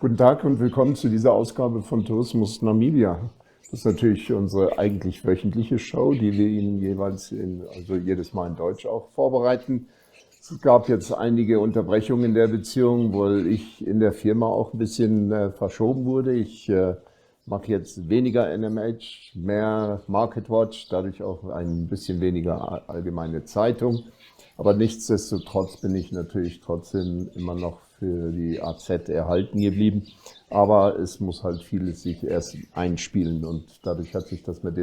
Guten Tag und willkommen zu dieser Ausgabe von Tourismus Namibia. Das ist natürlich unsere eigentlich wöchentliche Show, die wir Ihnen jeweils also jedes Mal in Deutsch auch vorbereiten. Es gab jetzt einige Unterbrechungen in der Beziehung, weil ich in der Firma auch ein bisschen verschoben wurde. Ich mache jetzt weniger NMH, mehr Market Watch, dadurch auch ein bisschen weniger allgemeine Zeitung. Aber nichtsdestotrotz bin ich natürlich trotzdem immer noch für die AZ erhalten geblieben. Aber es muss halt vieles sich erst einspielen und dadurch hat sich das mit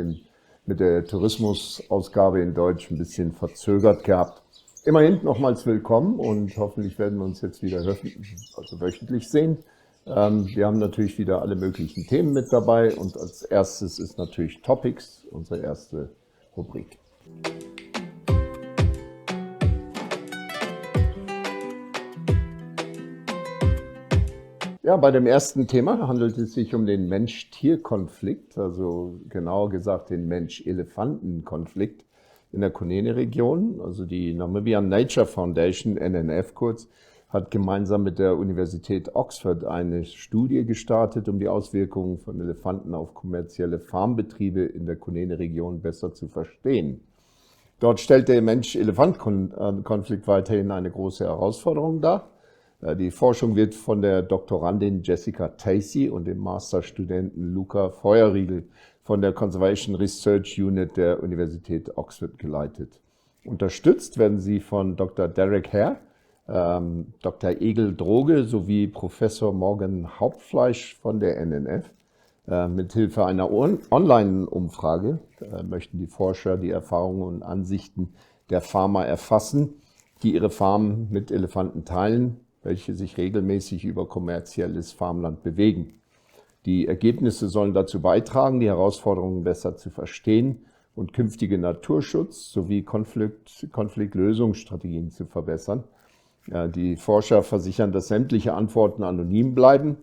der Tourismusausgabe in Deutsch ein bisschen verzögert gehabt. Immerhin nochmals willkommen und hoffentlich werden wir uns jetzt wieder wöchentlich sehen. Wir haben natürlich wieder alle möglichen Themen mit dabei und als erstes ist natürlich Topics, unsere erste Rubrik. Ja, bei dem ersten Thema handelt es sich um den Mensch-Tier-Konflikt, also genauer gesagt den Mensch-Elefanten-Konflikt in der Kunene-Region. Also die Namibian Nature Foundation, NNF kurz, hat gemeinsam mit der Universität Oxford eine Studie gestartet, um die Auswirkungen von Elefanten auf kommerzielle Farmbetriebe in der Kunene-Region besser zu verstehen. Dort stellt der Mensch-Elefant-Konflikt weiterhin eine große Herausforderung dar. Die Forschung wird von der Doktorandin Jessica Tacey und dem Masterstudenten Luca Feuerriegel von der Conservation Research Unit der Universität Oxford geleitet. Unterstützt werden sie von Dr. Derek Hare, Dr. Egil Droge sowie Professor Morgan Hauptfleisch von der NNF. Mithilfe einer Online-Umfrage möchten die Forscher die Erfahrungen und Ansichten der Farmer erfassen, die ihre Farmen mit Elefanten teilen, welche sich regelmäßig über kommerzielles Farmland bewegen. Die Ergebnisse sollen dazu beitragen, die Herausforderungen besser zu verstehen und künftige Naturschutz- sowie Konfliktlösungsstrategien zu verbessern. Die Forscher versichern, dass sämtliche Antworten anonym bleiben,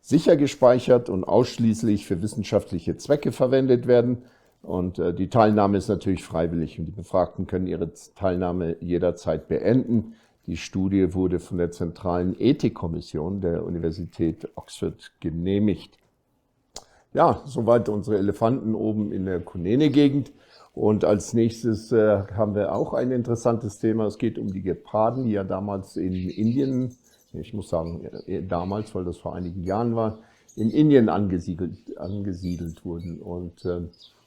sicher gespeichert und ausschließlich für wissenschaftliche Zwecke verwendet werden. Und die Teilnahme ist natürlich freiwillig und die Befragten können ihre Teilnahme jederzeit beenden. Die Studie wurde von der Zentralen Ethikkommission der Universität Oxford genehmigt. Ja, soweit unsere Elefanten oben in der Kunene-Gegend. Und als nächstes haben wir auch ein interessantes Thema. Es geht um die Geparden, die ja damals in Indien, ich muss sagen damals, weil das vor einigen Jahren war, in Indien angesiedelt wurden. Und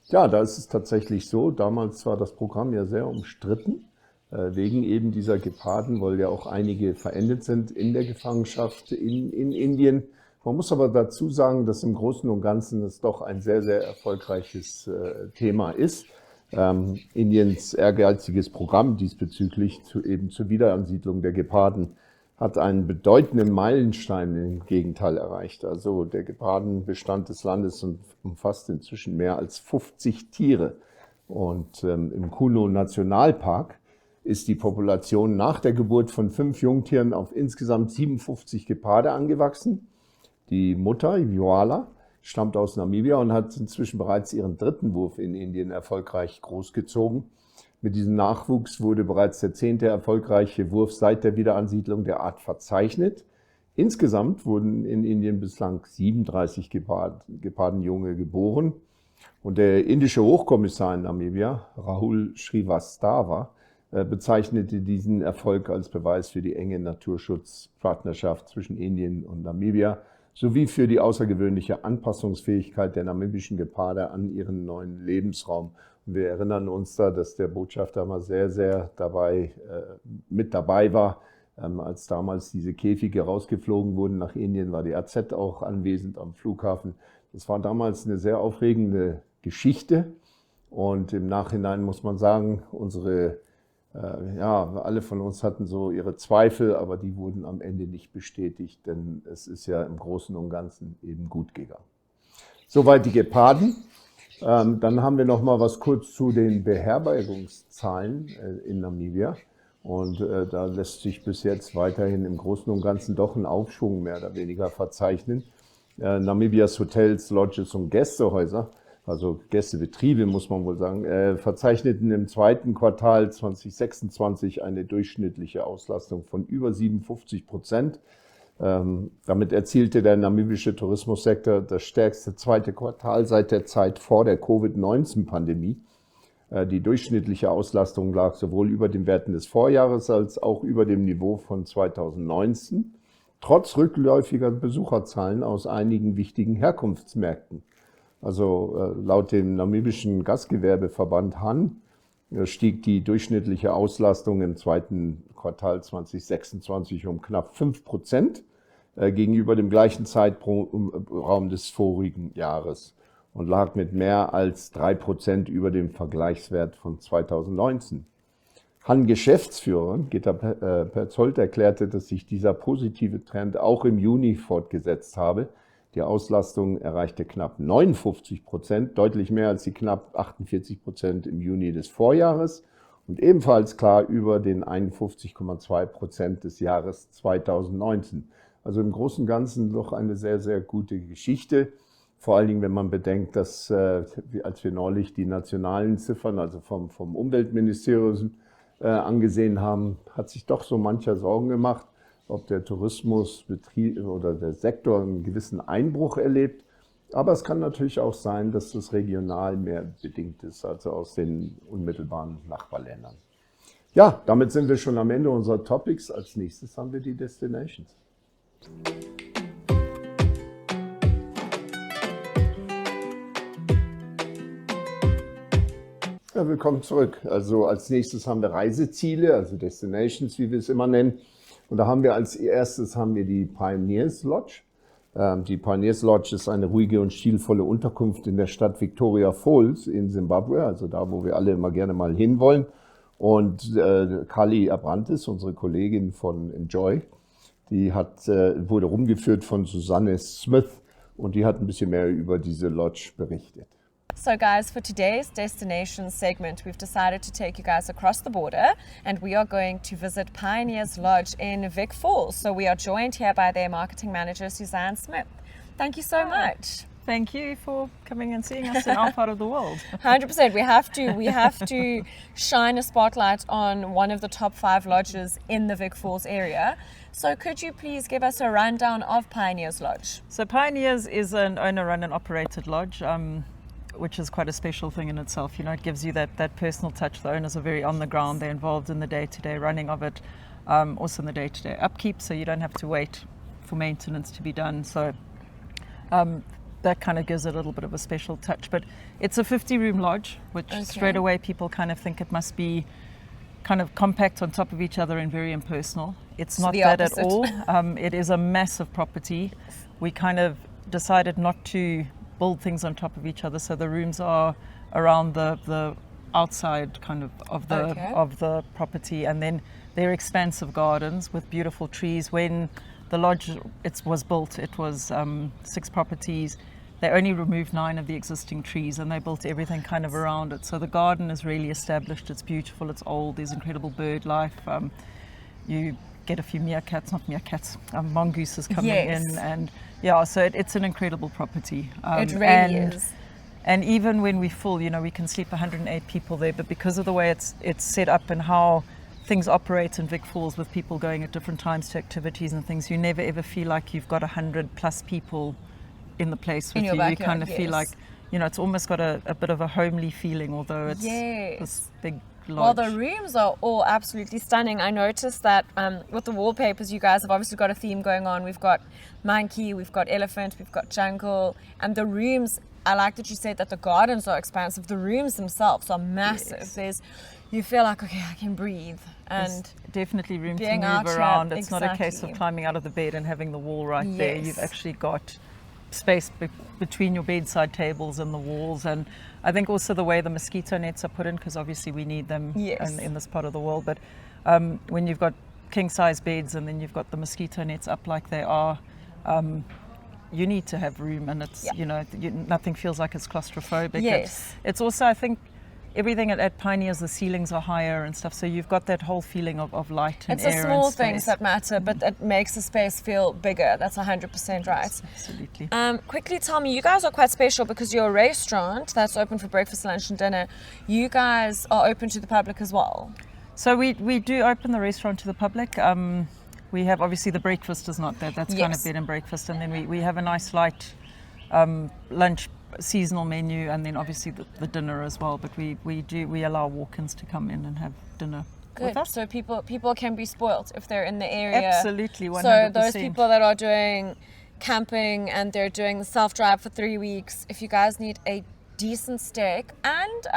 ja, da ist es tatsächlich so, damals war das Programm ja sehr umstritten, wegen eben dieser Geparden, weil ja auch einige verendet sind in der Gefangenschaft in Indien. Man muss aber dazu sagen, dass im Großen und Ganzen es doch ein sehr, sehr erfolgreiches Thema ist. Indiens ehrgeiziges Programm diesbezüglich eben zur Wiederansiedlung der Geparden hat einen bedeutenden Meilenstein im Gegenteil erreicht. Also der Gepardenbestand des Landes umfasst inzwischen mehr als 50 Tiere. Und im Kuno-Nationalpark ist die Population nach der Geburt von 5 Jungtieren auf insgesamt 57 Geparde angewachsen. Die Mutter, Joala, stammt aus Namibia und hat inzwischen bereits ihren 3. Wurf in Indien erfolgreich großgezogen. Mit diesem Nachwuchs wurde bereits der 10. erfolgreiche Wurf seit der Wiederansiedlung der Art verzeichnet. Insgesamt wurden in Indien bislang 37 Gepardenjunge geboren. Und der indische Hochkommissar in Namibia, Rahul Srivastava, bezeichnete diesen Erfolg als Beweis für die enge Naturschutzpartnerschaft zwischen Indien und Namibia sowie für die außergewöhnliche Anpassungsfähigkeit der namibischen Geparde an ihren neuen Lebensraum. Und wir erinnern uns da, dass der Botschafter mal sehr, sehr mit dabei war. Als damals diese Käfige rausgeflogen wurden nach Indien, war die AZ auch anwesend am Flughafen. Das war damals eine sehr aufregende Geschichte. Und im Nachhinein muss man sagen, alle von uns hatten so ihre Zweifel, aber die wurden am Ende nicht bestätigt, denn es ist ja im Großen und Ganzen eben gut gegangen. Soweit die Geparden. Dann haben wir noch mal was kurz zu den Beherbergungszahlen in Namibia. Und da lässt sich bis jetzt weiterhin im Großen und Ganzen doch ein Aufschwung mehr oder weniger verzeichnen. Namibias Hotels, Lodges und Gästehäuser, also Gästebetriebe muss man wohl sagen, verzeichneten im 2. Quartal 2026 eine durchschnittliche Auslastung von über 57%. Damit erzielte der namibische Tourismussektor das stärkste zweite Quartal seit der Zeit vor der Covid-19-Pandemie. Die durchschnittliche Auslastung lag sowohl über den Werten des Vorjahres als auch über dem Niveau von 2019, trotz rückläufiger Besucherzahlen aus einigen wichtigen Herkunftsmärkten. Also laut dem namibischen Gastgewerbeverband HAN stieg die durchschnittliche Auslastung im zweiten Quartal 2026 um knapp 5% gegenüber dem gleichen Zeitraum des vorigen Jahres und lag mit mehr als 3% über dem Vergleichswert von 2019. HAN-Geschäftsführer Gitta Perzold erklärte, dass sich dieser positive Trend auch im Juni fortgesetzt habe. Die Auslastung erreichte knapp 59%, deutlich mehr als die knapp 48% im Juni des Vorjahres und ebenfalls klar über den 51,2% des Jahres 2019. Also im Großen und Ganzen doch eine sehr, sehr gute Geschichte. Vor allen Dingen, wenn man bedenkt, dass, als wir neulich die nationalen Ziffern, also vom Umweltministerium angesehen haben, hat sich doch so mancher Sorgen gemacht, ob der Tourismusbetrieb oder der Sektor einen gewissen Einbruch erlebt. Aber es kann natürlich auch sein, dass das regional mehr bedingt ist, also aus den unmittelbaren Nachbarländern. Ja, damit sind wir schon am Ende unserer Topics. Als nächstes haben wir die Destinations. Ja, willkommen zurück. Also als nächstes haben wir Reiseziele, also Destinations, wie wir es immer nennen. Und da haben wir als erstes die Pioneers Lodge. Die Pioneers Lodge ist eine ruhige und stilvolle Unterkunft in der Stadt Victoria Falls in Simbabwe, also da, wo wir alle immer gerne mal hinwollen. Und Kali Abrantes, unsere Kollegin von Enjoy, die wurde rumgeführt von Susanne Smith und die hat ein bisschen mehr über diese Lodge berichtet. So guys, for today's destination segment, we've decided to take you guys across the border and we are going to visit Pioneers Lodge in Vic Falls. So we are joined here by their marketing manager, Suzanne Smith. Thank you so much. Thank you for coming and seeing us in our part of the world. 100%. We have to shine a spotlight on one of the top 5 lodges in the Vic Falls area. So could you please give us a rundown of Pioneers Lodge? So Pioneers is an owner-run and operated lodge, which is quite a special thing in itself. You know, it gives you that personal touch. The owners are very on the ground. They're involved in the day-to-day running of it, also in the day-to-day upkeep, so you don't have to wait for maintenance to be done. So that kind of gives it a little bit of a special touch. But it's a 50-room lodge, which straight away people kind of think it must be kind of compact on top of each other and very impersonal. It's not that at all. It is a massive property. We kind of decided not to build things on top of each other, so the rooms are around the outside kind of the property, and then they're expansive gardens with beautiful trees. When the lodge was built, it was 6 properties. They only removed 9 of the existing trees and they built everything kind of around it. So the garden is really established. It's beautiful. It's old. There's incredible bird life. You get a few mongooses coming in, and yeah, so it's an incredible property. It really is. And even when we're full, you know, we can sleep 108 people there, but because of the way it's set up and how things operate in Vic Falls with people going at different times to activities and things, you never ever feel like you've got 100+ people in the place with you. Backyard, you kind of feel like, you know, it's almost got a bit of a homely feeling, although it's this big lodge. Well, the rooms are all absolutely stunning. I noticed that with the wallpapers, you guys have obviously got a theme going on. We've got monkey, we've got elephant, we've got jungle, and the rooms, I like that you said that the gardens are expansive. The rooms themselves are massive. Yes. You feel like, okay, I can breathe. And there's definitely room to being move around. It's not a case exactly. of climbing out of the bed and having the wall right there. Yes. You've actually got space between your bedside tables and the walls. And I think also the way the mosquito nets are put in, because obviously we need them in this part of the world. But when you've got king size beds and then you've got the mosquito nets up like they are, you need to have room, and it's you know, nothing feels like it's claustrophobic. Yes. It's also, I think, everything at Pioneers, the ceilings are higher and stuff, so you've got that whole feeling of light and it's air the small and space. things that matter, but it makes the space feel bigger. That's 100% right. Absolutely. Quickly tell me, you guys are quite special because you're a restaurant that's open for breakfast, lunch and dinner. You guys are open to the public as well. So we do open the restaurant to the public. We have obviously the breakfast is not that. That's kind of Yes. bed and breakfast, and then we have a nice light lunch seasonal menu, and then obviously the dinner as well. But we allow walk-ins to come in and have dinner with Good. us. So people can be spoilt if they're in the area. Absolutely, 100%. So those people that are doing camping and they're doing the self-drive for 3 weeks, if you guys need a decent steak, and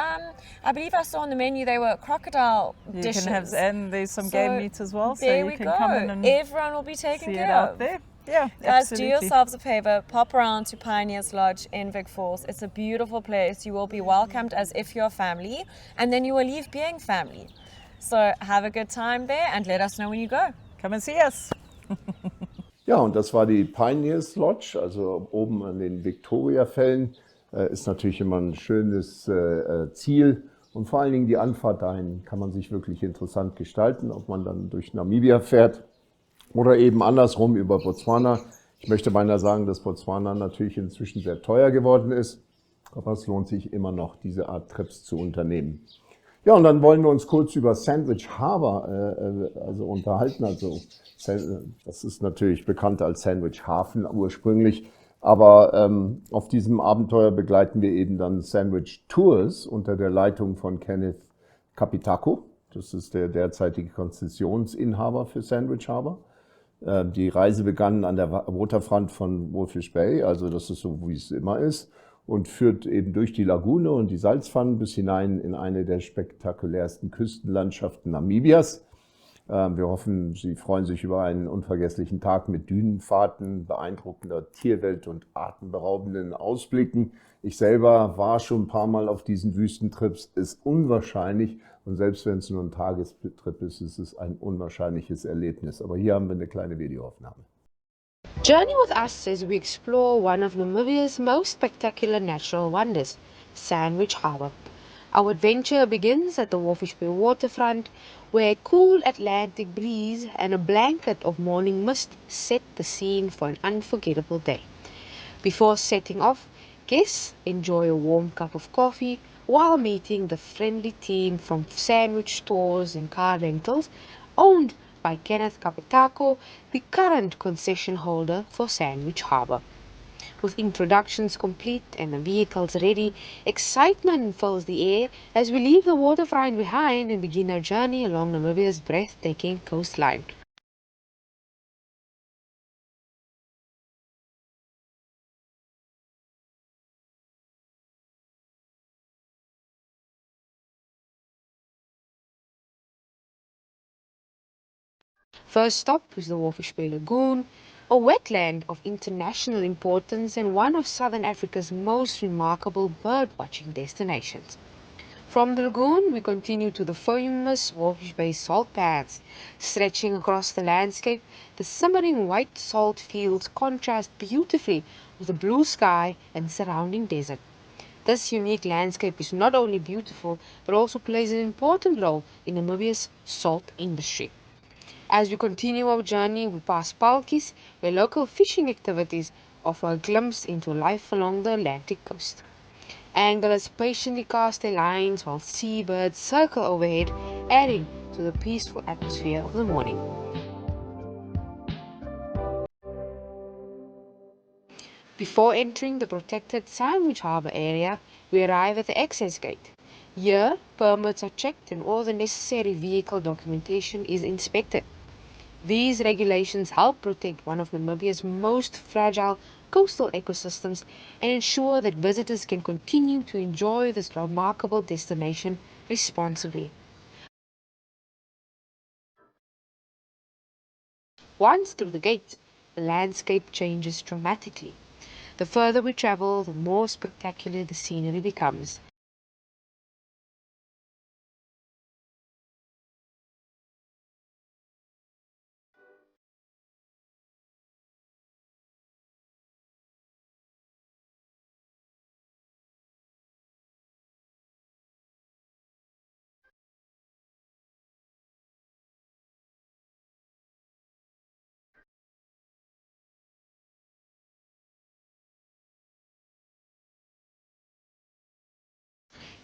I believe I saw on the menu they were crocodile You dishes. can have, and there's some So game meat as well, so there you we can go. come in and Everyone will be taken see it care out of. there. Yeah, Guys, do absolutely. yourselves a favor, pop around to Pioneers Lodge in Vic Falls. It's a beautiful place. You will be welcomed as if you're family, and then you will leave being family. So have a good time there and let us know when you go. Come and see us. Ja, und das war die Pioneers Lodge, also oben an den Victoria-Fällen. Ist natürlich immer ein schönes Ziel. Und vor allen Dingen die Anfahrt dahin kann man sich wirklich interessant gestalten, ob man dann durch Namibia fährt oder eben andersrum über Botswana. Ich möchte beinahe sagen, dass Botswana natürlich inzwischen sehr teuer geworden ist, aber es lohnt sich immer noch, diese Art Trips zu unternehmen. Ja, und dann wollen wir uns kurz über Sandwich Harbour unterhalten. Also das ist natürlich bekannt als Sandwich Hafen ursprünglich, aber auf diesem Abenteuer begleiten wir eben dann Sandwich Tours unter der Leitung von Kenneth Kapitako. Das ist der derzeitige Konzessionsinhaber für Sandwich Harbour. Die Reise begann an der Waterfront von Wolfish Bay, also das ist so, wie es immer ist, und führt eben durch die Lagune und die Salzpfannen bis hinein in eine der spektakulärsten Küstenlandschaften Namibias. Wir hoffen, Sie freuen sich über einen unvergesslichen Tag mit Dünenfahrten, beeindruckender Tierwelt und atemberaubenden Ausblicken. Ich selber war schon ein paar Mal auf diesen Wüstentrips, ist unwahrscheinlich. Und selbst wenn es nur ein Tagestrip ist, ist es ein unwahrscheinliches Erlebnis. Aber hier haben wir eine kleine Videoaufnahme. Journey with us as we explore one of Namibia's most spectacular natural wonders, Sandwich Harbour. Our adventure begins at the Wolfish Bay waterfront, where a cool Atlantic breeze and a blanket of morning mist set the scene for an unforgettable day. Before setting off, guests enjoy a warm cup of coffee while meeting the friendly team from sandwich stores and car rentals, owned by Kenneth Kapitako, the current concession holder for Sandwich Harbour. With introductions complete and the vehicles ready, excitement fills the air as we leave the waterfront behind and begin our journey along Namibia's breathtaking coastline. First stop is the Wolfish Bay Lagoon, a wetland of international importance and one of Southern Africa's most remarkable bird-watching destinations. From the lagoon, we continue to the famous Wolfish Bay salt pans. Stretching across the landscape, the simmering white salt fields contrast beautifully with the blue sky and surrounding desert. This unique landscape is not only beautiful, but also plays an important role in Namibia's salt industry. As we continue our journey, we pass palkies, where local fishing activities offer a glimpse into life along the Atlantic coast. Anglers patiently cast their lines while seabirds circle overhead, adding to the peaceful atmosphere of the morning. Before entering the protected Sandwich Harbour area, we arrive at the access gate. Here, permits are checked and all the necessary vehicle documentation is inspected. These regulations help protect one of Namibia's most fragile coastal ecosystems and ensure that visitors can continue to enjoy this remarkable destination responsibly. Once through the gate, the landscape changes dramatically. The further we travel, the more spectacular the scenery becomes.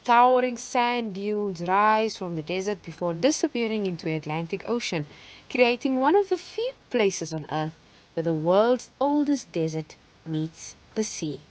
Towering sand dunes rise from the desert before disappearing into the Atlantic Ocean, creating one of the few places on Earth where the world's oldest desert meets the sea.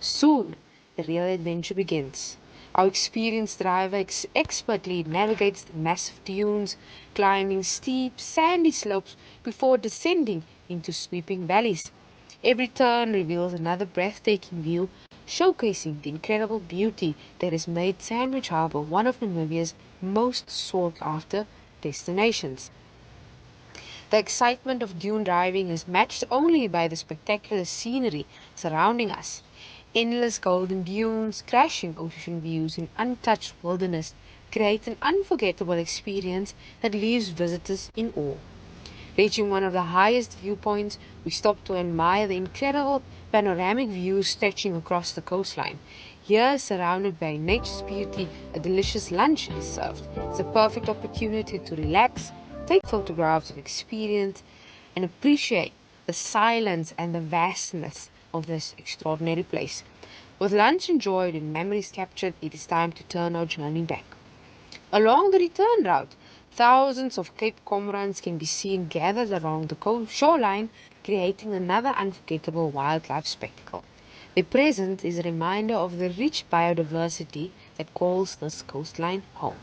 Soon, the real adventure begins. Our experienced driver expertly navigates the massive dunes, climbing steep, sandy slopes before descending into sweeping valleys. Every turn reveals another breathtaking view, showcasing the incredible beauty that has made Sandwich Harbour one of Namibia's most sought after destinations. The excitement of dune driving is matched only by the spectacular scenery surrounding us. Endless golden dunes, crashing ocean views, and untouched wilderness create an unforgettable experience that leaves visitors in awe. Reaching one of the highest viewpoints, we stop to admire the incredible panoramic views stretching across the coastline. Here, surrounded by nature's beauty, a delicious lunch is served. It's a perfect opportunity to relax, take photographs of experience, and appreciate the silence and the vastness of this extraordinary place. With lunch enjoyed and memories captured, it is time to turn our journey back. Along the return route, thousands of Cape cormorants can be seen gathered along the shoreline, creating another unforgettable wildlife spectacle. Their presence is a reminder of the rich biodiversity that calls this coastline home.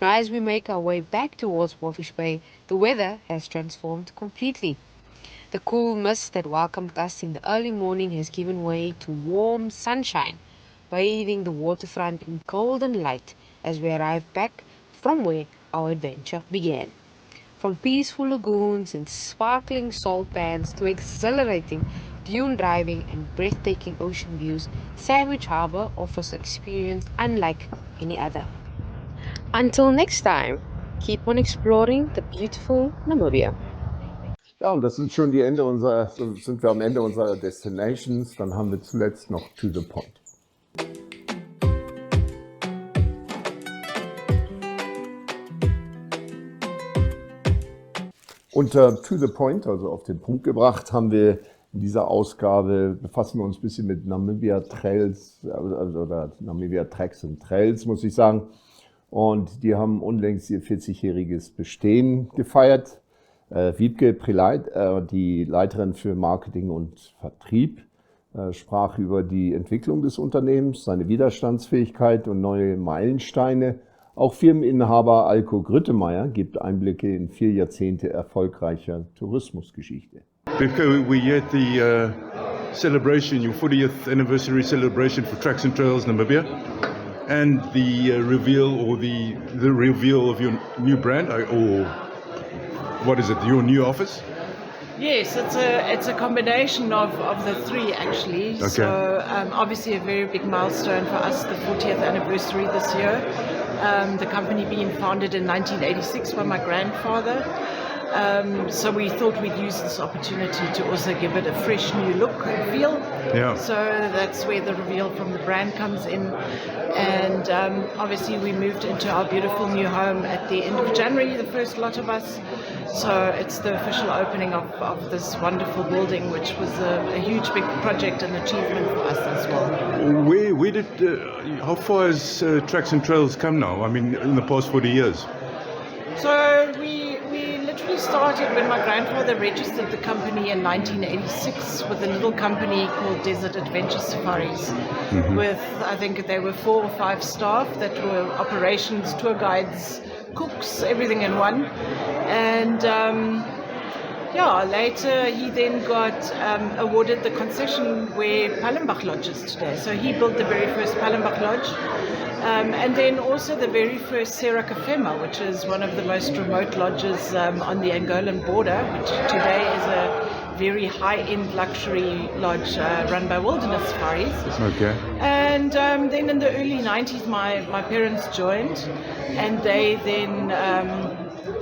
Now, as we make our way back towards Walvis Bay, the weather has transformed completely. The cool mist that welcomed us in the early morning has given way to warm sunshine, bathing the waterfront in golden light as we arrive back from where our adventure began. From peaceful lagoons and sparkling salt pans to exhilarating dune driving and breathtaking ocean views, Sandwich Harbour offers an experience unlike any other. Until next time, keep on exploring the beautiful Namibia. Ja, und das sind schon die Ende unserer, so sind wir am Ende unserer Destinations. Dann haben wir zuletzt noch To the Point. Unter To the Point, also auf den Punkt gebracht, haben wir in dieser Ausgabe, befassen wir uns ein bisschen mit Namibia Trails, oder Namibia Tracks and Trails, muss ich sagen. Und die haben unlängst ihr 40-jähriges Bestehen gefeiert. Wiebke Preleit, die Leiterin für Marketing und Vertrieb, sprach über die Entwicklung des Unternehmens, seine Widerstandsfähigkeit und neue Meilensteine. Auch Firmeninhaber Alko Grüttemeier gibt Einblicke in 4 Jahrzehnte erfolgreicher Tourismusgeschichte. Wiebke, we're here at the celebration, your 40th anniversary celebration for Tracks and Trails Namibia, and the reveal or the reveal of your new brand, or what is it, your new office? Yes, it's a combination of the three actually. Okay. So obviously a very big milestone for us, the 40th anniversary this year. The company being founded in 1986 by my grandfather. So we thought we'd use this opportunity to also give it a fresh new look and feel. Yeah. So that's where the reveal from the brand comes in. And obviously we moved into our beautiful new home at the end of January, the first lot of us. So it's the official opening of this wonderful building, which was a huge big project and achievement for us as well. Where did, how far has Tracks and Trails come now? I mean, in the past 40 years? So we literally started when my grandfather registered the company in 1986 with a little company called Desert Adventure Safaris. With, I think there were 4 or 5 staff that were operations, tour guides, cooks, everything in one. And later he then got awarded the concession where Palmbach Lodge is today. So he built the very first Palmbach Lodge. And then also the very first Serra Cafema, which is one of the most remote lodges on the Angolan border, which today is a very high-end luxury lodge run by Wilderness Safaris. Okay. And then in the early 90s, my parents joined, and they then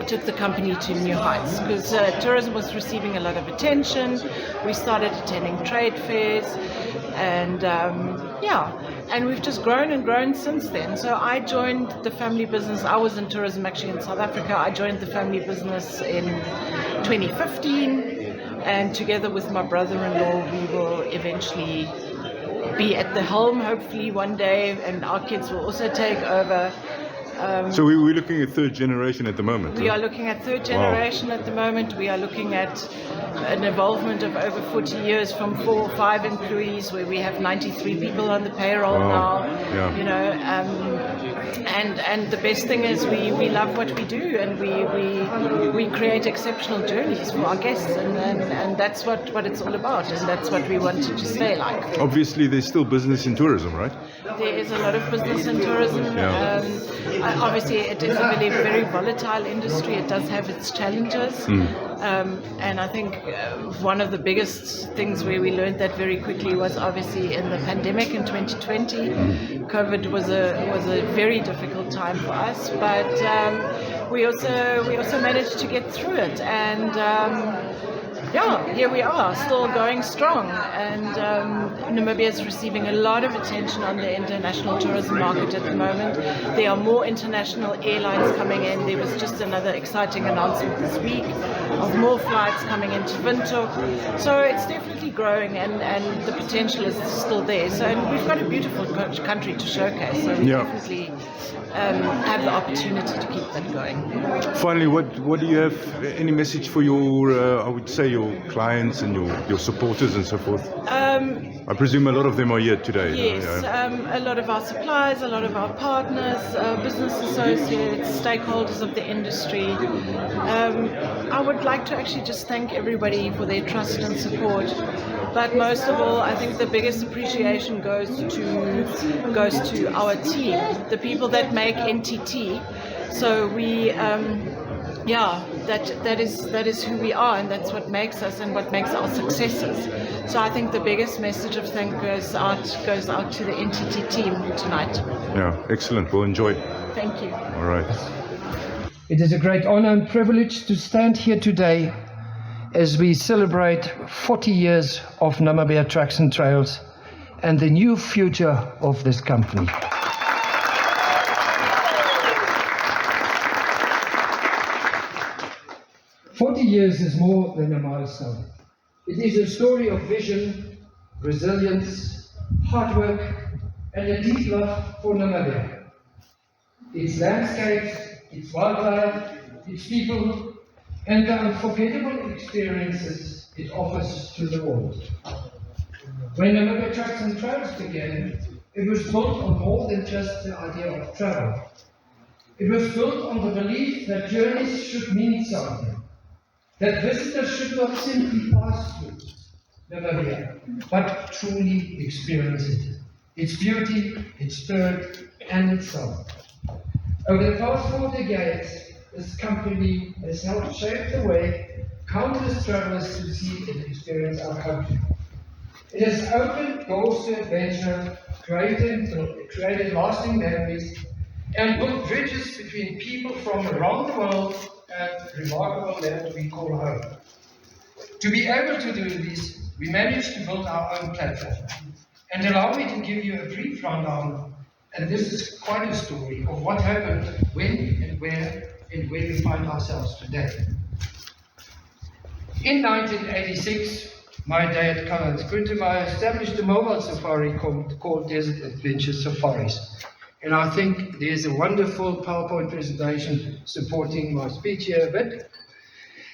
took the company to new heights because tourism was receiving a lot of attention. We started attending trade fairs, and and we've just grown and grown since then. So I joined the family business. I was in tourism actually in South Africa. I joined the family business in 2015, and together with my brother-in-law, we will eventually be at the helm, hopefully one day, and our kids will also take over. So we're looking at 3rd generation at the moment. We are looking at 3rd generation at the moment. We are looking at an involvement of over 40 years from 4 or 5 employees, where we have 93 people on the payroll now. Yeah. You know, and the best thing is we love what we do, and we create exceptional journeys for our guests, and that's what it's all about, and that's what we want it to stay like. Obviously, there's still business in tourism, right? There is a lot of business in tourism. Yeah. Obviously, it is a very, very volatile industry. It does have its challenges. And I think one of the biggest things where we learned that very quickly was obviously in the pandemic in 2020. COVID was a very difficult time for us, but we also managed to get through it. And here we are, still going strong, and Namibia is receiving a lot of attention on the international tourism market at the moment. There are more international airlines coming in. There was just another exciting announcement this week of more flights coming into Windhoek. So it's definitely growing, and the potential is still there. So and we've got a beautiful country to showcase, so we definitely have the opportunity to keep that going. Finally, what do you have, any message for your, I would say, your clients and your supporters and so forth? I presume a lot of them are here today. Yes, a lot of our suppliers, a lot of our partners, business associates, stakeholders of the industry. I would like to actually just thank everybody for their trust and support. But most of all, I think the biggest appreciation goes to our team, the people that make NTT. So we, that is who we are, and that's what makes us and what makes our successes. So I think the biggest message of thank goes out to the NTT team tonight. Yeah, excellent. We'll enjoy. Thank you. All right. It is a great honor and privilege to stand here today as we celebrate 40 years of Namibia Tracks and Trails and the new future of this company. "40 years is more than a milestone. It is a story of vision, resilience, hard work, and a deep love for Namibia. Its landscapes, its wildlife, its people, and the unforgettable experiences it offers to the world. When Namibia Tracks and Trails began, it was built on more than just the idea of travel. It was built on the belief that journeys should mean something, that visitors should not simply pass through Namibia, but truly experience it, its beauty, its spirit, and its soul. Over the past 4 decades, this company has helped shape the way countless travelers to see and experience our country. It has opened doors to adventure, created lasting memories, and built bridges between people from around the world and the remarkable land we call home. To be able to do this, we managed to build our own platform. And allow me to give you a brief rundown, and this is quite a story of what happened, when and where we find ourselves today. In 1986, my dad, Karl-Heinz Grunemeyer, established a mobile safari called Desert Adventure Safaris. And I think there's a wonderful PowerPoint presentation supporting my speech here a bit.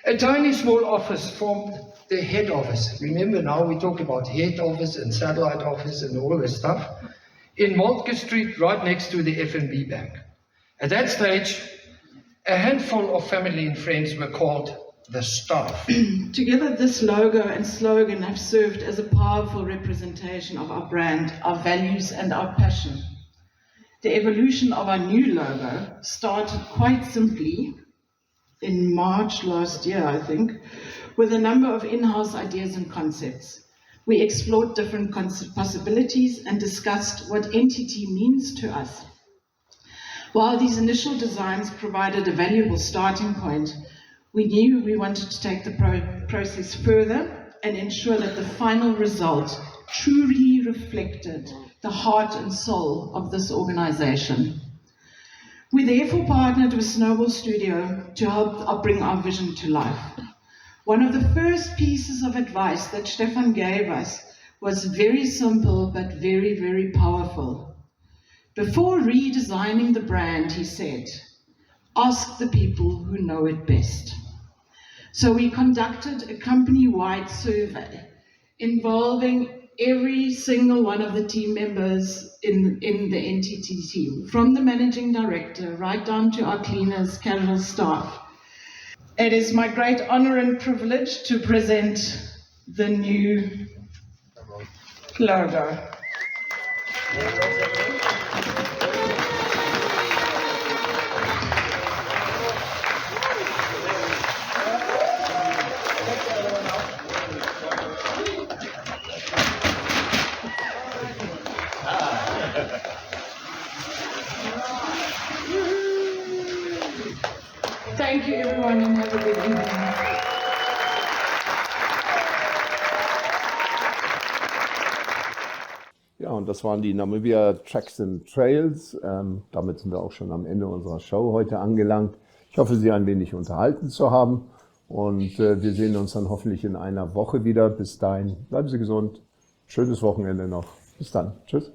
A tiny small office formed the head office. Remember now we talk about head office and satellite office and all this stuff. In Moltke Street, right next to the FNB Bank. At that stage, a handful of family and friends were called the staff. Together, this logo and slogan have served as a powerful representation of our brand, our values and our passion. The evolution of our new logo started quite simply in March last year, I think, with a number of in-house ideas and concepts. We explored different possibilities and discussed what entity means to us. While these initial designs provided a valuable starting point, we knew we wanted to take the process further and ensure that the final result truly reflected the heart and soul of this organization. We therefore partnered with Snowball Studio to help bring our vision to life. One of the first pieces of advice that Stefan gave us was very simple but very, very powerful. Before redesigning the brand, he said, ask the people who know it best. So we conducted a company-wide survey involving every single one of the team members in the NTT team, from the managing director right down to our cleaners, casual staff. It is my great honor and privilege to present the new logo. Thank you everyone and have a good evening. Ja, und das waren die Namibia Tracks and Trails. Damit sind wir auch schon am Ende unserer Show heute angelangt. Ich hoffe, Sie ein wenig unterhalten zu haben. Und wir sehen uns dann hoffentlich in einer Woche wieder. Bis dahin, bleiben Sie gesund. Schönes Wochenende noch. Bis dann. Tschüss.